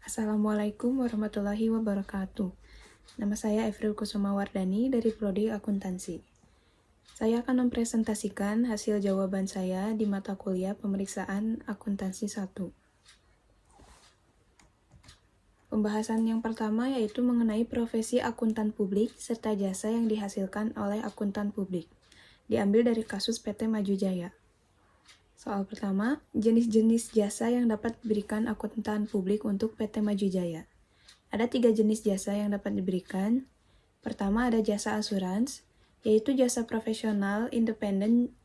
Assalamualaikum warahmatullahi wabarakatuh. Nama saya Evril Kusuma Wardani dari Prodi Akuntansi. Saya akan mempresentasikan hasil jawaban saya di mata kuliah pemeriksaan Akuntansi 1. Pembahasan yang pertama yaitu mengenai profesi akuntan publik serta jasa yang dihasilkan oleh akuntan publik. Diambil dari kasus PT Maju Jaya. Soal pertama, jenis-jenis jasa yang dapat diberikan akuntan publik untuk PT Maju Jaya. Ada 3 jenis jasa yang dapat diberikan. Pertama ada jasa asurans, yaitu jasa profesional independen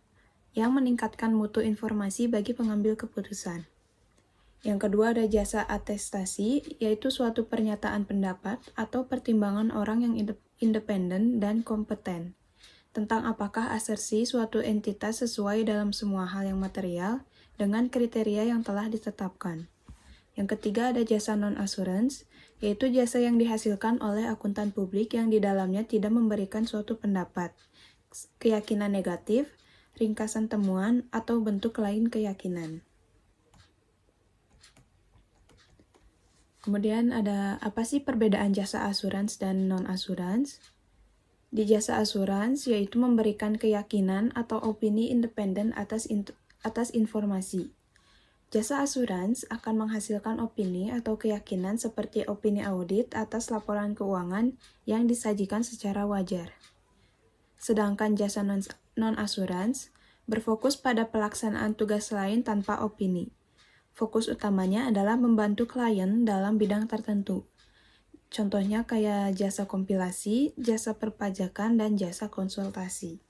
yang meningkatkan mutu informasi bagi pengambil keputusan. Yang kedua ada jasa atestasi, yaitu suatu pernyataan pendapat atau pertimbangan orang yang independen dan kompeten tentang apakah asersi suatu entitas sesuai dalam semua hal yang material dengan kriteria yang telah ditetapkan. Yang ketiga ada jasa non-assurance, yaitu jasa yang dihasilkan oleh akuntan publik yang di dalamnya tidak memberikan suatu pendapat, keyakinan negatif, ringkasan temuan, atau bentuk lain keyakinan. Kemudian ada apa sih perbedaan jasa asuransi dan non-assurance? Di jasa asuransi yaitu memberikan keyakinan atau opini independen atas informasi. Jasa asuransi akan menghasilkan opini atau keyakinan seperti opini audit atas laporan keuangan yang disajikan secara wajar. Sedangkan jasa non-asuransi berfokus pada pelaksanaan tugas lain tanpa opini. Fokus utamanya adalah membantu klien dalam bidang tertentu. Contohnya kayak jasa kompilasi, jasa perpajakan, dan jasa konsultasi.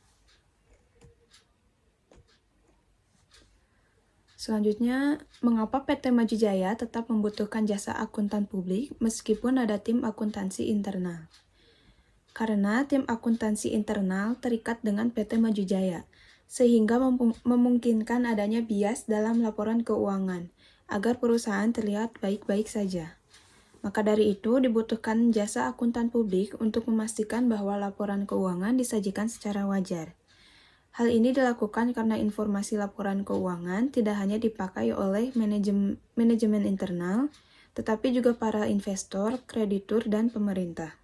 Selanjutnya, mengapa PT Maju Jaya tetap membutuhkan jasa akuntan publik meskipun ada tim akuntansi internal? Karena tim akuntansi internal terikat dengan PT Maju Jaya, sehingga memungkinkan adanya bias dalam laporan keuangan, agar perusahaan terlihat baik-baik saja. Maka dari itu, dibutuhkan jasa akuntan publik untuk memastikan bahwa laporan keuangan disajikan secara wajar. Hal ini dilakukan karena informasi laporan keuangan tidak hanya dipakai oleh manajemen internal, tetapi juga para investor, kreditur, dan pemerintah.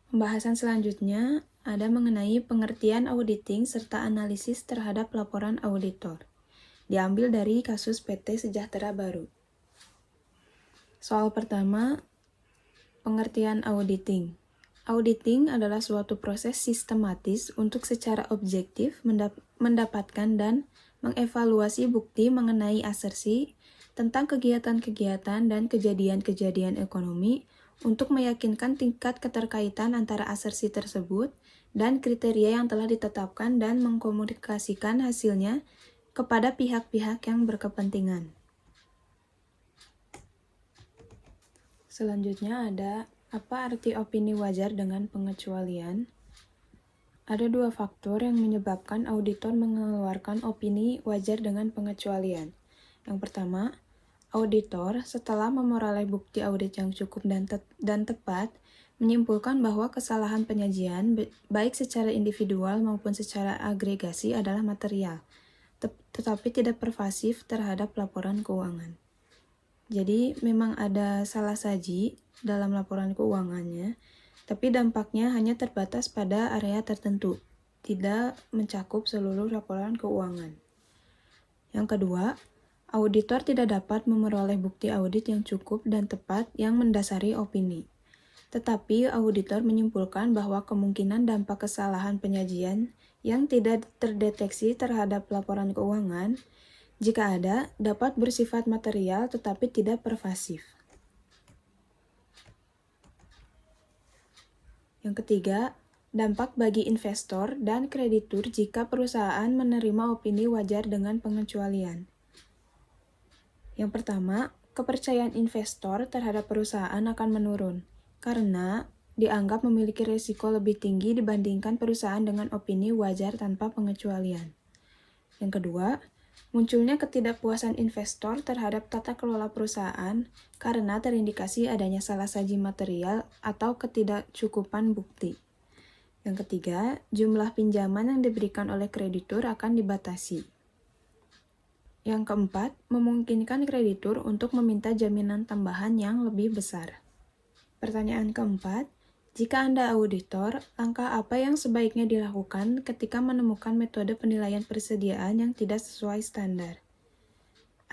Pembahasan selanjutnya ada mengenai pengertian auditing serta analisis terhadap laporan auditor. Diambil dari kasus PT Sejahtera Baru. Soal pertama, pengertian auditing. Auditing adalah suatu proses sistematis untuk secara objektif mendapatkan dan mengevaluasi bukti mengenai asersi tentang kegiatan-kegiatan dan kejadian-kejadian ekonomi untuk meyakinkan tingkat keterkaitan antara asersi tersebut dan kriteria yang telah ditetapkan dan mengkomunikasikan hasilnya kepada pihak-pihak yang berkepentingan. Selanjutnya ada apa arti opini wajar dengan pengecualian? Ada 2 faktor yang menyebabkan auditor mengeluarkan opini wajar dengan pengecualian. Yang pertama, auditor setelah memperoleh bukti audit yang cukup dan tepat, menyimpulkan bahwa kesalahan penyajian baik secara individual maupun secara agregasi adalah material, tetapi tidak pervasif terhadap laporan keuangan. Jadi memang ada salah saji dalam laporan keuangannya, tapi dampaknya hanya terbatas pada area tertentu, tidak mencakup seluruh laporan keuangan. Yang kedua, auditor tidak dapat memperoleh bukti audit yang cukup dan tepat yang mendasari opini. Tetapi auditor menyimpulkan bahwa kemungkinan dampak kesalahan penyajian yang tidak terdeteksi terhadap laporan keuangan, jika ada, dapat bersifat material tetapi tidak pervasif. Yang ketiga, dampak bagi investor dan kreditur jika perusahaan menerima opini wajar dengan pengecualian. Yang pertama, kepercayaan investor terhadap perusahaan akan menurun, karena dianggap memiliki risiko lebih tinggi dibandingkan perusahaan dengan opini wajar tanpa pengecualian. Yang kedua, munculnya ketidakpuasan investor terhadap tata kelola perusahaan karena terindikasi adanya salah saji material atau ketidakcukupan bukti. Yang ketiga, jumlah pinjaman yang diberikan oleh kreditur akan dibatasi. Yang keempat, memungkinkan kreditur untuk meminta jaminan tambahan yang lebih besar. Pertanyaan keempat, jika Anda auditor, langkah apa yang sebaiknya dilakukan ketika menemukan metode penilaian persediaan yang tidak sesuai standar?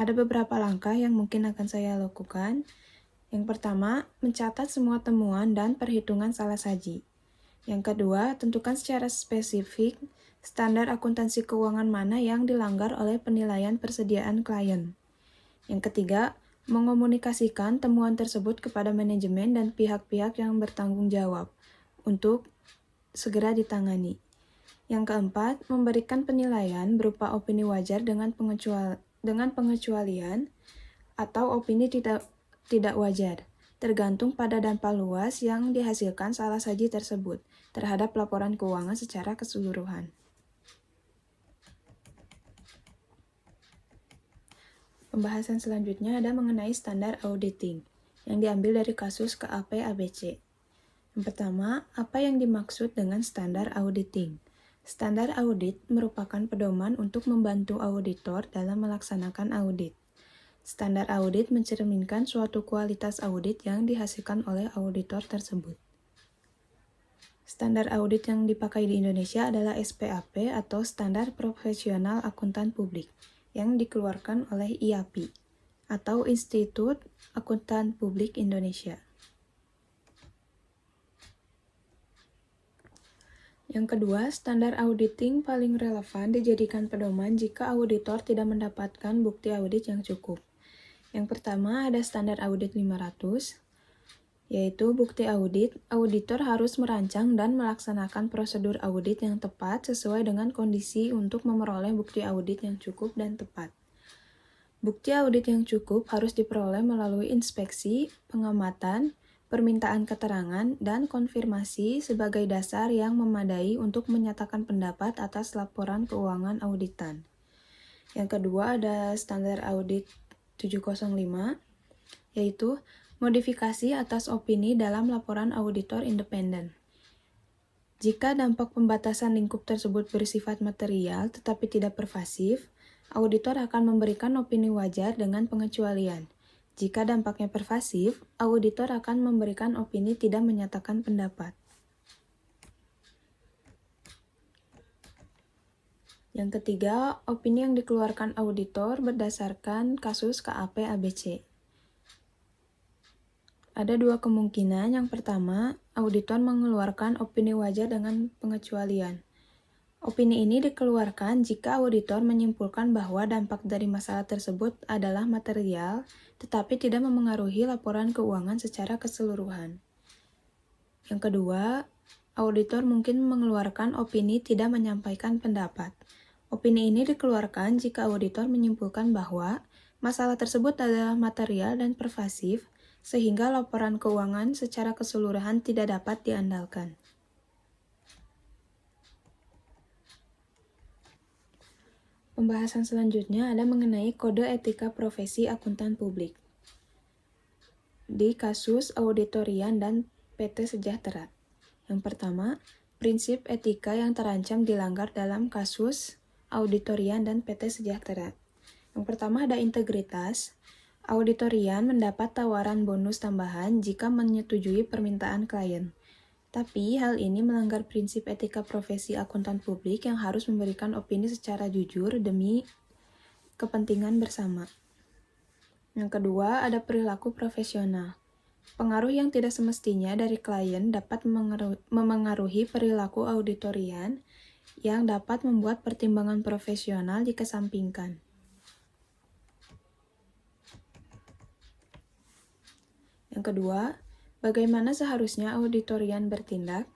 Ada beberapa langkah yang mungkin akan saya lakukan. Yang pertama, mencatat semua temuan dan perhitungan salah saji. Yang kedua, tentukan secara spesifik standar akuntansi keuangan mana yang dilanggar oleh penilaian persediaan klien. Yang ketiga, mengomunikasikan temuan tersebut kepada manajemen dan pihak-pihak yang bertanggung jawab untuk segera ditangani. Yang keempat, memberikan penilaian berupa opini wajar dengan pengecualian atau opini tidak wajar, tergantung pada dampak luas yang dihasilkan salah saji tersebut terhadap laporan keuangan secara keseluruhan. Pembahasan selanjutnya ada mengenai standar auditing, yang diambil dari kasus KAP ABC. Yang pertama, apa yang dimaksud dengan standar auditing? Standar audit merupakan pedoman untuk membantu auditor dalam melaksanakan audit. Standar audit mencerminkan suatu kualitas audit yang dihasilkan oleh auditor tersebut. Standar audit yang dipakai di Indonesia adalah SPAP atau Standar Profesional Akuntan Publik yang dikeluarkan oleh IAPI atau Institut Akuntan Publik Indonesia. Yang kedua, standar auditing paling relevan dijadikan pedoman jika auditor tidak mendapatkan bukti audit yang cukup. Yang pertama ada standar audit 500, yaitu bukti audit, auditor harus merancang dan melaksanakan prosedur audit yang tepat sesuai dengan kondisi untuk memperoleh bukti audit yang cukup dan tepat. Bukti audit yang cukup harus diperoleh melalui inspeksi, pengamatan, permintaan keterangan, dan konfirmasi sebagai dasar yang memadai untuk menyatakan pendapat atas laporan keuangan auditan. Yang kedua ada standar audit 705, yaitu modifikasi atas opini dalam laporan auditor independen. Jika dampak pembatasan lingkup tersebut bersifat material tetapi tidak pervasif, auditor akan memberikan opini wajar dengan pengecualian. Jika dampaknya pervasif, auditor akan memberikan opini tidak menyatakan pendapat. Yang ketiga, opini yang dikeluarkan auditor berdasarkan kasus KAP ABC. Ada dua kemungkinan. Yang pertama, auditor mengeluarkan opini wajar dengan pengecualian. Opini ini dikeluarkan jika auditor menyimpulkan bahwa dampak dari masalah tersebut adalah material, tetapi tidak memengaruhi laporan keuangan secara keseluruhan. Yang kedua, auditor mungkin mengeluarkan opini tidak menyampaikan pendapat. Opini ini dikeluarkan jika auditor menyimpulkan bahwa masalah tersebut adalah material dan pervasif, sehingga laporan keuangan secara keseluruhan tidak dapat diandalkan. Pembahasan selanjutnya ada mengenai kode etika profesi akuntan publik. Di kasus auditorian dan PT Sejahtera. Yang pertama, prinsip etika yang terancam dilanggar dalam kasus auditorian dan PT Sejahtera. Yang pertama ada integritas. Auditorian mendapat tawaran bonus tambahan jika menyetujui permintaan klien. Tapi hal ini melanggar prinsip etika profesi akuntan publik yang harus memberikan opini secara jujur demi kepentingan bersama. Yang kedua, ada perilaku profesional. Pengaruh yang tidak semestinya dari klien dapat memengaruhi perilaku auditorian yang dapat membuat pertimbangan profesional dikesampingkan. Yang kedua, bagaimana seharusnya auditorian bertindak?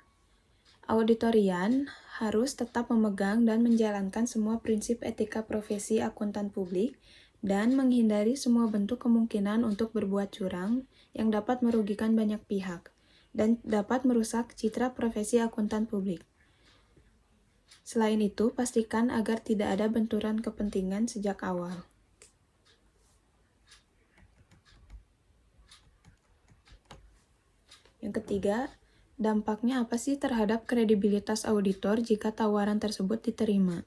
Auditorian harus tetap memegang dan menjalankan semua prinsip etika profesi akuntan publik dan menghindari semua bentuk kemungkinan untuk berbuat curang yang dapat merugikan banyak pihak dan dapat merusak citra profesi akuntan publik. Selain itu, pastikan agar tidak ada benturan kepentingan sejak awal. Yang ketiga, dampaknya apa sih terhadap kredibilitas auditor jika tawaran tersebut diterima?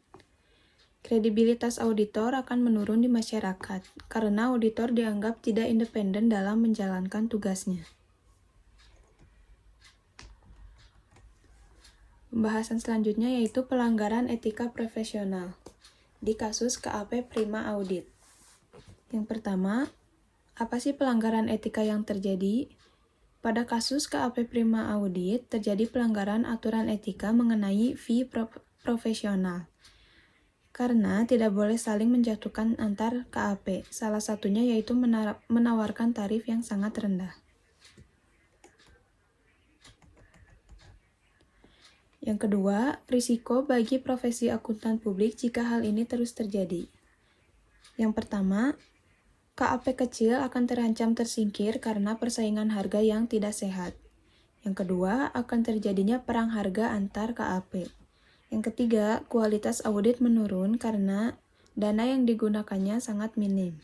Kredibilitas auditor akan menurun di masyarakat karena auditor dianggap tidak independen dalam menjalankan tugasnya. Pembahasan selanjutnya yaitu pelanggaran etika profesional di kasus KAP Prima Audit. Yang pertama, apa sih pelanggaran etika yang terjadi? Pada kasus KAP Prima Audit, terjadi pelanggaran aturan etika mengenai fee profesional. Karena tidak boleh saling menjatuhkan antar KAP, salah satunya yaitu menawarkan tarif yang sangat rendah. Yang kedua, risiko bagi profesi akuntan publik jika hal ini terus terjadi. Yang pertama, KAP kecil akan terancam tersingkir karena persaingan harga yang tidak sehat. Yang kedua, akan terjadinya perang harga antar KAP. Yang ketiga, kualitas audit menurun karena dana yang digunakannya sangat minim.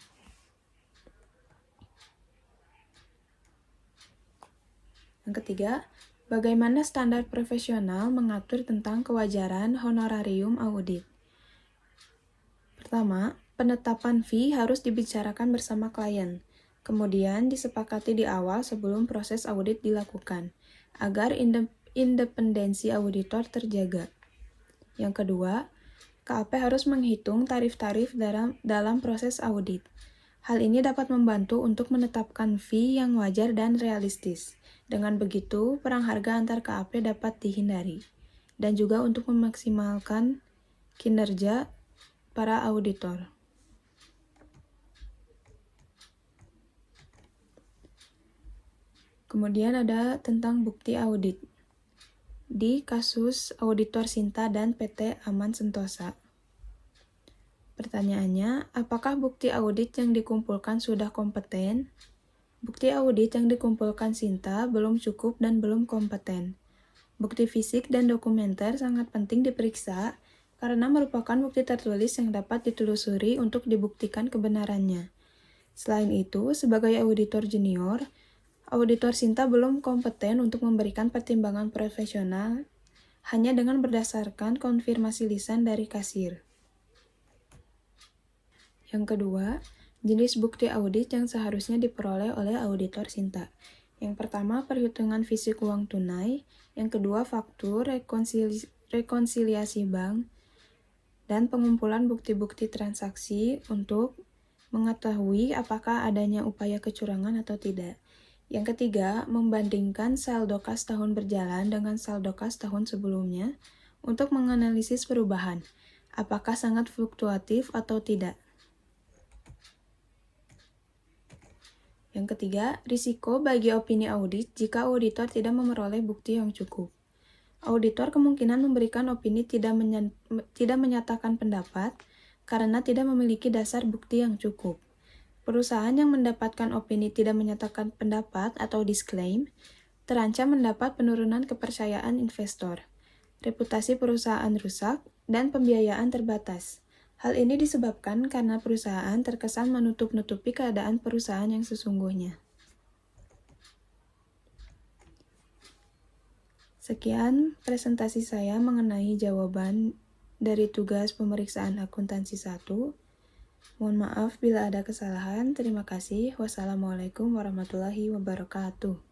Yang ketiga, bagaimana standar profesional mengatur tentang kewajaran honorarium audit? Pertama, penetapan fee harus dibicarakan bersama klien, kemudian disepakati di awal sebelum proses audit dilakukan, agar independensi auditor terjaga. Yang kedua, KAP harus menghitung tarif-tarif dalam proses audit. Hal ini dapat membantu untuk menetapkan fee yang wajar dan realistis. Dengan begitu, perang harga antar KAP dapat dihindari, dan juga untuk memaksimalkan kinerja para auditor. Kemudian ada tentang bukti audit di kasus Auditor Sinta dan PT Aman Sentosa. Pertanyaannya, apakah bukti audit yang dikumpulkan sudah kompeten? Bukti audit yang dikumpulkan Sinta belum cukup dan belum kompeten. Bukti fisik dan dokumenter sangat penting diperiksa karena merupakan bukti tertulis yang dapat ditelusuri untuk dibuktikan kebenarannya. Selain itu, sebagai auditor junior, Auditor Sinta belum kompeten untuk memberikan pertimbangan profesional hanya dengan berdasarkan konfirmasi lisan dari kasir. Yang kedua, jenis bukti audit yang seharusnya diperoleh oleh auditor Sinta. Yang pertama, perhitungan fisik uang tunai. Yang kedua, faktur, rekonsiliasi bank, dan pengumpulan bukti-bukti transaksi untuk mengetahui apakah adanya upaya kecurangan atau tidak. Yang ketiga, membandingkan saldo kas tahun berjalan dengan saldo kas tahun sebelumnya untuk menganalisis perubahan, apakah sangat fluktuatif atau tidak. Yang ketiga, risiko bagi opini audit jika auditor tidak memperoleh bukti yang cukup. Auditor kemungkinan memberikan opini tidak menyatakan pendapat karena tidak memiliki dasar bukti yang cukup. Perusahaan yang mendapatkan opini tidak menyatakan pendapat atau disclaim terancam mendapat penurunan kepercayaan investor, reputasi perusahaan rusak, dan pembiayaan terbatas. Hal ini disebabkan karena perusahaan terkesan menutup-nutupi keadaan perusahaan yang sesungguhnya. Sekian presentasi saya mengenai jawaban dari tugas pemeriksaan akuntansi 1. Mohon maaf bila ada kesalahan. Terima kasih. Wassalamualaikum warahmatullahi wabarakatuh.